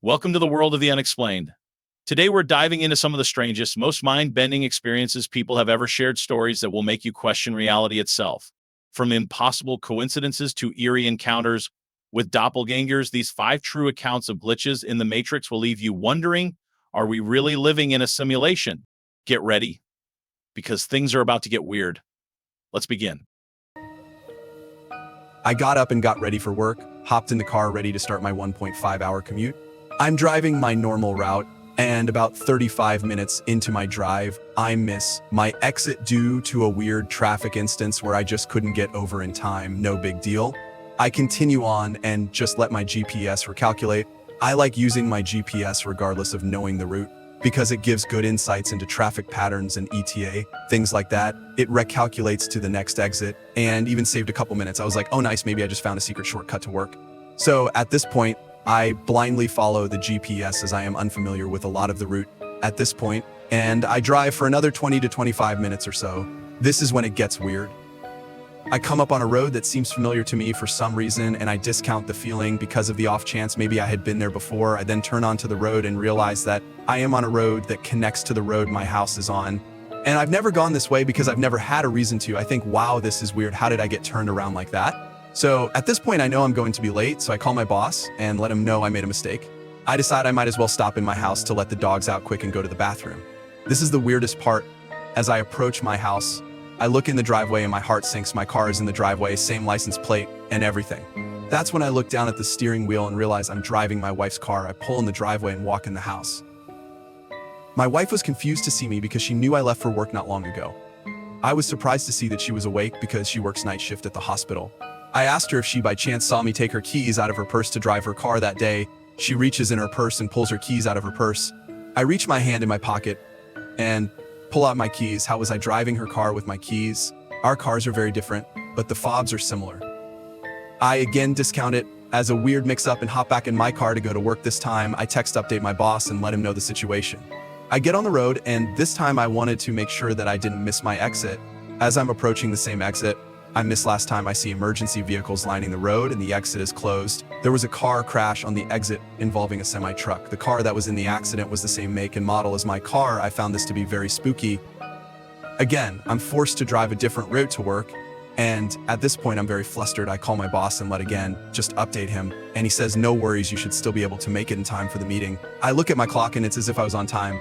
Welcome to the world of the unexplained. Today, we're diving into some of the strangest, most mind bending experiences people have ever shared, stories that will make you question reality itself. From impossible coincidences to eerie encounters with doppelgängers, these five true accounts of glitches in the Matrix will leave you wondering, are we really living in a simulation? Get ready, because things are about to get weird. Let's begin. I got up and got ready for work, hopped in the car ready to start my 1.5-hour commute. I'm driving my normal route, and about 35 minutes into my drive, I miss my exit due to a weird traffic instance where I just couldn't get over in time. No big deal. I continue on and just let my GPS recalculate. I like using my GPS regardless of knowing the route, because it gives good insights into traffic patterns and ETA, things like that. It recalculates to the next exit and even saved a couple minutes. I was like, oh nice, maybe I just found a secret shortcut to work. So at this point, I blindly follow the GPS as I am unfamiliar with a lot of the route at this point, and I drive for another 20 to 25 minutes or so. This is when it gets weird. I come up on a road that seems familiar to me for some reason, and I discount the feeling because of the off chance maybe I had been there before. I then turn onto the road and realize that I am on a road that connects to the road my house is on. And I've never gone this way because I've never had a reason to. I think, wow, this is weird. How did I get turned around like that? So at this point, I know I'm going to be late, so I call my boss and let him know I made a mistake. I decide I might as well stop in my house to let the dogs out quick and go to the bathroom. This is the weirdest part. As I approach my house, I look in the driveway and my heart sinks. My car is in the driveway, same license plate and everything. That's when I look down at the steering wheel and realize I'm driving my wife's car. I pull in the driveway and walk in the house. My wife was confused to see me because she knew I left for work not long ago. I was surprised to see that she was awake because she works night shift at the hospital. I asked her if she by chance saw me take her keys out of her purse to drive her car that day. She reaches in her purse and pulls her keys out of her purse. I reach my hand in my pocket and pull out my keys. How was I driving her car with my keys? Our cars are very different, but the fobs are similar. I again discount it as a weird mix-up and hop back in my car to go to work. This time, I text update my boss and let him know the situation. I get on the road, and this time I wanted to make sure that I didn't miss my exit. As I'm approaching the same exit I missed last time, I see emergency vehicles lining the road and the exit is closed. There was a car crash on the exit involving a semi-truck. The car that was in the accident was the same make and model as my car. I found this to be very spooky. Again, I'm forced to drive a different route to work, and at this point I'm very flustered. I call my boss and just update him, and he says no worries, you should still be able to make it in time for the meeting. I look at my clock and it's as if I was on time.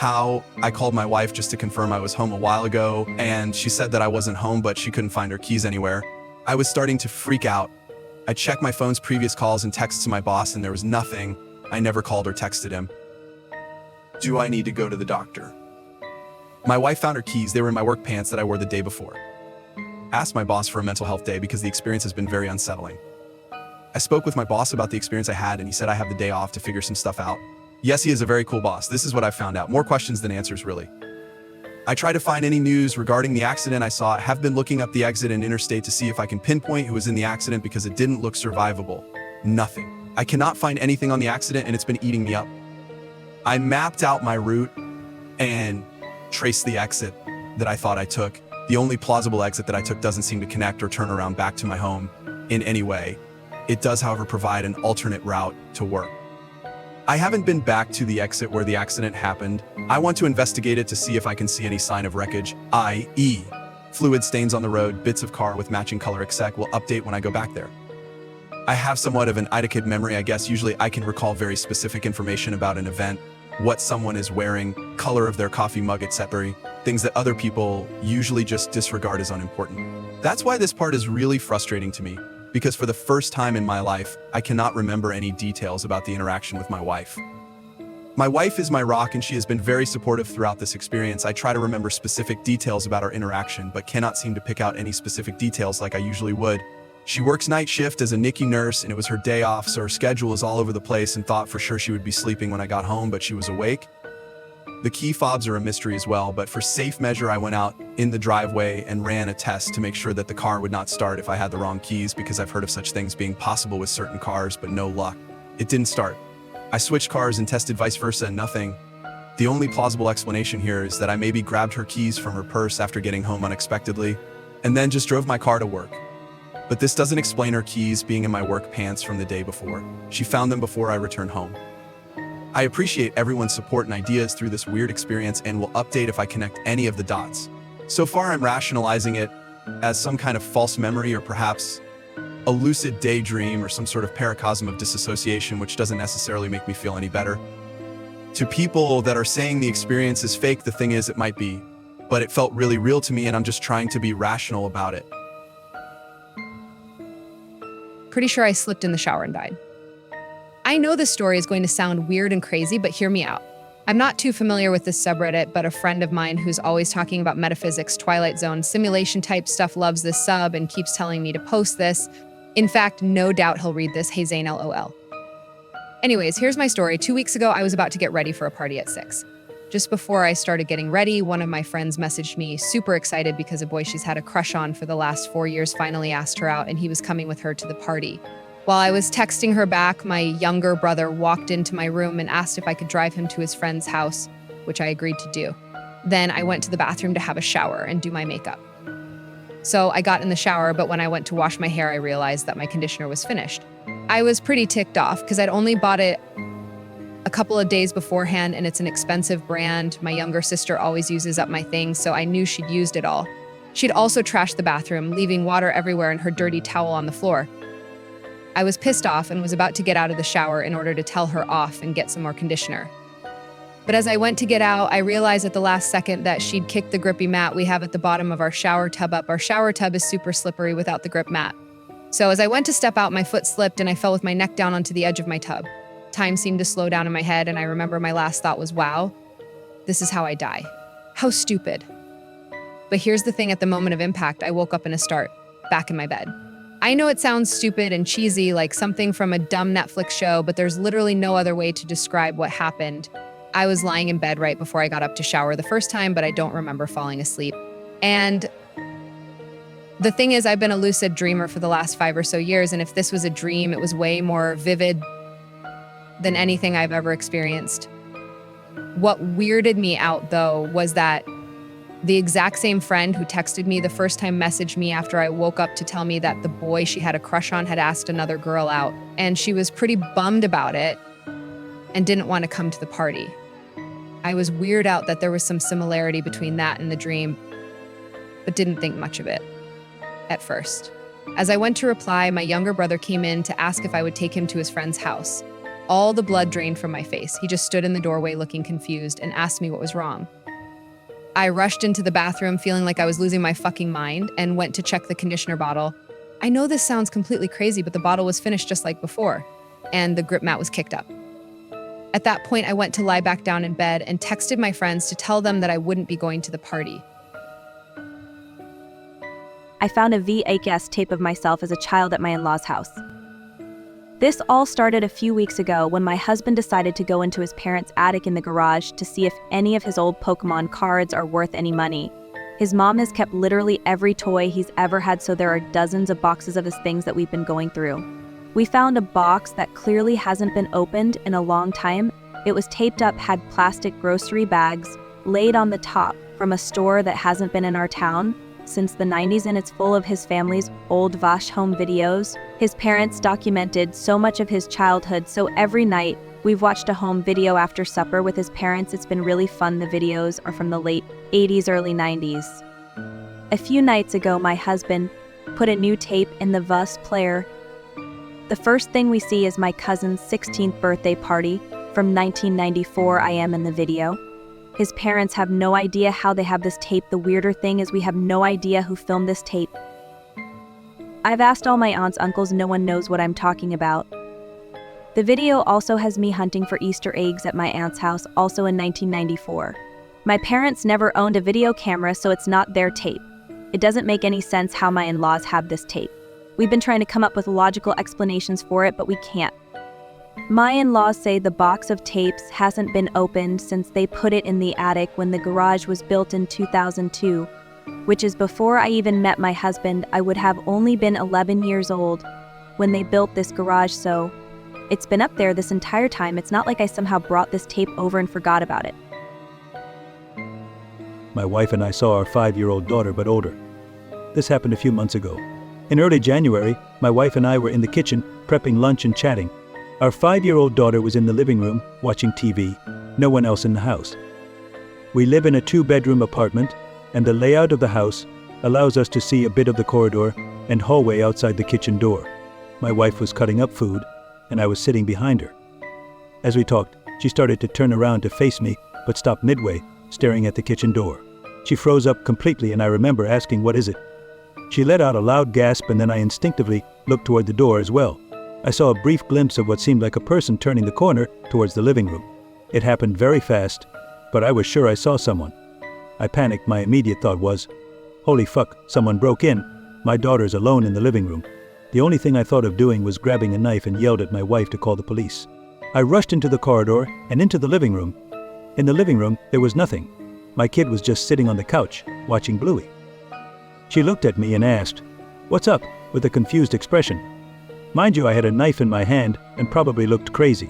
I called my wife just to confirm I was home a while ago, and she said that I wasn't home, but she couldn't find her keys anywhere. I was starting to freak out. I checked my phone's previous calls and texts to my boss, and there was nothing. I never called or texted him. Do I need to go to the doctor? My wife found her keys. They were in my work pants that I wore the day before. Asked my boss for a mental health day because the experience has been very unsettling. I spoke with my boss about the experience I had, and he said I have the day off to figure some stuff out. Yes, he is a very cool boss. This is what I found out. More questions than answers, really. I try to find any news regarding the accident I saw. I have been looking up the exit and interstate to see if I can pinpoint who was in the accident because it didn't look survivable. Nothing. I cannot find anything on the accident, and it's been eating me up. I mapped out my route and traced the exit that I thought I took. The only plausible exit that I took doesn't seem to connect or turn around back to my home in any way. It does, however, provide an alternate route to work. I haven't been back to the exit where the accident happened. I want to investigate it to see if I can see any sign of wreckage, i.e. fluid stains on the road, bits of car with matching color, etc. Will update when I go back there. I have somewhat of an idiot memory, I guess. Usually I can recall very specific information about an event, what someone is wearing, color of their coffee mug, etc. Things that other people usually just disregard as unimportant. That's why this part is really frustrating to me, because for the first time in my life, I cannot remember any details about the interaction with my wife. My wife is my rock, and she has been very supportive throughout this experience. I try to remember specific details about our interaction, but cannot seem to pick out any specific details like I usually would. She works night shift as a NICU nurse, and it was her day off, so her schedule is all over the place, and thought for sure she would be sleeping when I got home, but she was awake. The key fobs are a mystery as well, but for safe measure I went out in the driveway and ran a test to make sure that the car would not start if I had the wrong keys, because I've heard of such things being possible with certain cars, but no luck. It didn't start. I switched cars and tested vice versa, and nothing. The only plausible explanation here is that I maybe grabbed her keys from her purse after getting home unexpectedly, and then just drove my car to work. But this doesn't explain her keys being in my work pants from the day before. She found them before I returned home. I appreciate everyone's support and ideas through this weird experience and will update if I connect any of the dots. So far, I'm rationalizing it as some kind of false memory or perhaps a lucid daydream or some sort of paracosm of disassociation, which doesn't necessarily make me feel any better. To people that are saying the experience is fake, the thing is, it might be, but it felt really real to me and I'm just trying to be rational about it. Pretty sure I slipped in the shower and died. I know this story is going to sound weird and crazy, but hear me out. I'm not too familiar with this subreddit, but a friend of mine who's always talking about metaphysics, Twilight Zone, simulation type stuff loves this sub and keeps telling me to post this. In fact, no doubt he'll read this. Hey Zane, LOL. Anyways, here's my story. 2 weeks ago, I was about to get ready for a party at 6. Just before I started getting ready, one of my friends messaged me, super excited because a boy she's had a crush on for the last 4 years finally asked her out and he was coming with her to the party. While I was texting her back, my younger brother walked into my room and asked if I could drive him to his friend's house, which I agreed to do. Then I went to the bathroom to have a shower and do my makeup. So I got in the shower, but when I went to wash my hair, I realized that my conditioner was finished. I was pretty ticked off because I'd only bought it a couple of days beforehand and it's an expensive brand. My younger sister always uses up my things, so I knew she'd used it all. She'd also trashed the bathroom, leaving water everywhere and her dirty towel on the floor. I was pissed off and was about to get out of the shower in order to tell her off and get some more conditioner. But as I went to get out, I realized at the last second that she'd kicked the grippy mat we have at the bottom of our shower tub up. Our shower tub is super slippery without the grip mat. So as I went to step out, my foot slipped and I fell with my neck down onto the edge of my tub. Time seemed to slow down in my head and I remember my last thought was, wow, this is how I die. How stupid. But here's the thing, at the moment of impact, I woke up in a start, back in my bed. I know it sounds stupid and cheesy, like something from a dumb Netflix show, but there's literally no other way to describe what happened. I was lying in bed right before I got up to shower the first time, but I don't remember falling asleep. And the thing is, I've been a lucid dreamer for the last 5 or so years, and if this was a dream, it was way more vivid than anything I've ever experienced. What weirded me out, though, was that the exact same friend who texted me the first time messaged me after I woke up to tell me that the boy she had a crush on had asked another girl out, and she was pretty bummed about it and didn't want to come to the party. I was weirded out that there was some similarity between that and the dream, but didn't think much of it at first. As I went to reply, my younger brother came in to ask if I would take him to his friend's house. All the blood drained from my face. He just stood in the doorway looking confused and asked me what was wrong. I rushed into the bathroom feeling like I was losing my fucking mind and went to check the conditioner bottle. I know this sounds completely crazy, but the bottle was finished just like before, and the grip mat was kicked up. At that point, I went to lie back down in bed and texted my friends to tell them that I wouldn't be going to the party. I found a VHS tape of myself as a child at my in-laws' house. This all started a few weeks ago when my husband decided to go into his parents' attic in the garage to see if any of his old Pokemon cards are worth any money. His mom has kept literally every toy he's ever had, so there are dozens of boxes of his things that we've been going through. We found a box that clearly hasn't been opened in a long time. It was taped up, had plastic grocery bags laid on the top from a store that hasn't been in our town since the 90s, and it's full of his family's old Vash home videos. His parents documented so much of his childhood, so every night we've watched a home video after supper with his parents. It's been really fun. The videos are from the late 80s, early 90s. A few nights ago, my husband put a new tape in the VHS player. The first thing we see is my cousin's 16th birthday party from 1994. I am in the video. His parents have no idea how they have this tape. The weirder thing is we have no idea who filmed this tape. I've asked all my aunts, uncles, no one knows what I'm talking about. The video also has me hunting for Easter eggs at my aunt's house, also in 1994. My parents never owned a video camera, so it's not their tape. It doesn't make any sense how my in-laws have this tape. We've been trying to come up with logical explanations for it, but we can't. My in-laws say the box of tapes hasn't been opened since they put it in the attic when the garage was built in 2002, which is before I even met my husband. I would have only been 11 years old when they built this garage, so it's been up there this entire time. It's not like I somehow brought this tape over and forgot about it. My wife and I saw our 5-year-old daughter, but older. This happened a few months ago. In early January, my wife and I were in the kitchen, prepping lunch and chatting. Our 5-year-old daughter was in the living room watching TV, no one else in the house. We live in a 2-bedroom apartment, and the layout of the house allows us to see a bit of the corridor and hallway outside the kitchen door. My wife was cutting up food, and I was sitting behind her. As we talked, she started to turn around to face me, but stopped midway, staring at the kitchen door. She froze up completely, and I remember asking, "What is it?" She let out a loud gasp, and then I instinctively looked toward the door as well. I saw a brief glimpse of what seemed like a person turning the corner towards the living room. It happened very fast, but I was sure I saw someone. I panicked. My immediate thought was, "Holy fuck, someone broke in. My daughter's alone in the living room." The only thing I thought of doing was grabbing a knife and yelled at my wife to call the police. I rushed into the corridor and into the living room. In the living room, there was nothing. My kid was just sitting on the couch, watching Bluey. She looked at me and asked, "What's up?" with a confused expression. Mind you, I had a knife in my hand and probably looked crazy.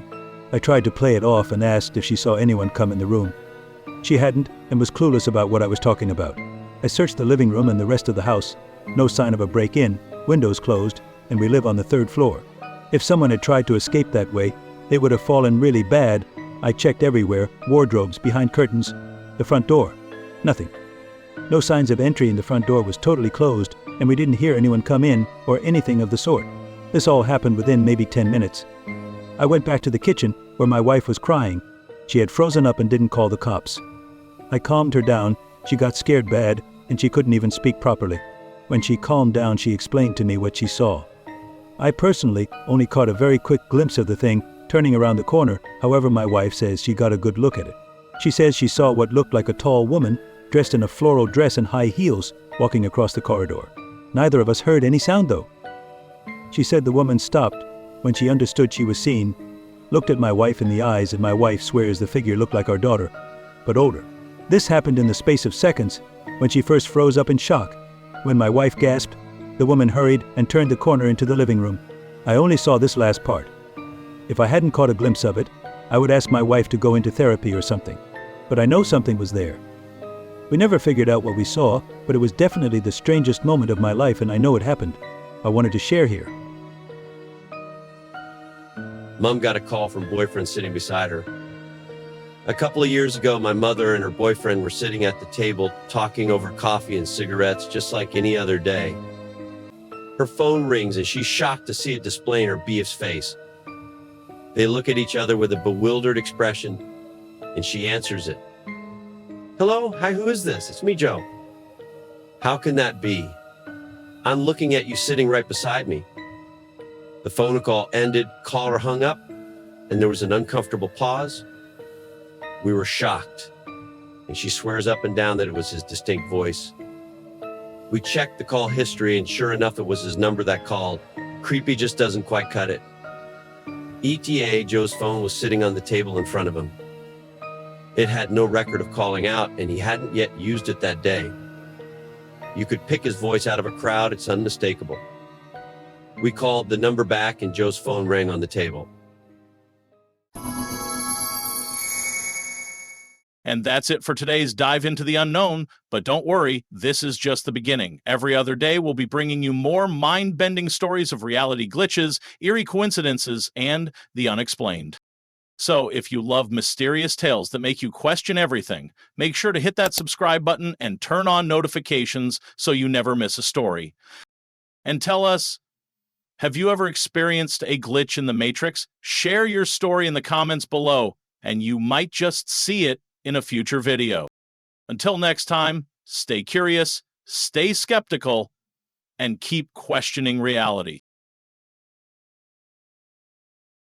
I tried to play it off and asked if she saw anyone come in the room. She hadn't and was clueless about what I was talking about. I searched the living room and the rest of the house. No sign of a break-in, windows closed, and we live on the 3rd floor. If someone had tried to escape that way, they would have fallen really bad. I checked everywhere, wardrobes, behind curtains, the front door. Nothing. No signs of entry, and the front door was totally closed, and we didn't hear anyone come in or anything of the sort. This all happened within maybe 10 minutes. I went back to the kitchen, where my wife was crying. She had frozen up and didn't call the cops. I calmed her down. She got scared bad, and she couldn't even speak properly. When she calmed down, she explained to me what she saw. I personally only caught a very quick glimpse of the thing turning around the corner. However, my wife says she got a good look at it. She says she saw what looked like a tall woman dressed in a floral dress and high heels walking across the corridor. Neither of us heard any sound though. She said the woman stopped when she understood she was seen, looked at my wife in the eyes, and my wife swears the figure looked like our daughter, but older. This happened in the space of seconds when she first froze up in shock. When my wife gasped, the woman hurried and turned the corner into the living room. I only saw this last part. If I hadn't caught a glimpse of it, I would ask my wife to go into therapy or something. But I know something was there. We never figured out what we saw, but it was definitely the strangest moment of my life, and I know it happened. I wanted to share here. Mom got a call from boyfriend sitting beside her. A couple of years ago, my mother and her boyfriend were sitting at the table talking over coffee and cigarettes just like any other day. Her phone rings and she's shocked to see it displaying her BF's face. They look at each other with a bewildered expression, and she answers it. "Hello, hi, who is this? It's me, Joe." "How can that be? I'm looking at you sitting right beside me." The phone call ended, caller hung up, and there was an uncomfortable pause. We were shocked, and she swears up and down that it was his distinct voice. We checked the call history, and sure enough, it was his number that called. Creepy just doesn't quite cut it. ETA, Joe's phone was sitting on the table in front of him. It had no record of calling out, and he hadn't yet used it that day. You could pick his voice out of a crowd, it's unmistakable. We called the number back, and Joe's phone rang on the table. And that's it for today's Dive into the Unknown. But don't worry, this is just the beginning. Every other day, we'll be bringing you more mind-bending stories of reality glitches, eerie coincidences, and the unexplained. So if you love mysterious tales that make you question everything, make sure to hit that subscribe button and turn on notifications so you never miss a story. And tell us, have you ever experienced a glitch in the Matrix? Share your story in the comments below, and you might just see it in a future video. Until next time, stay curious, stay skeptical, and keep questioning reality.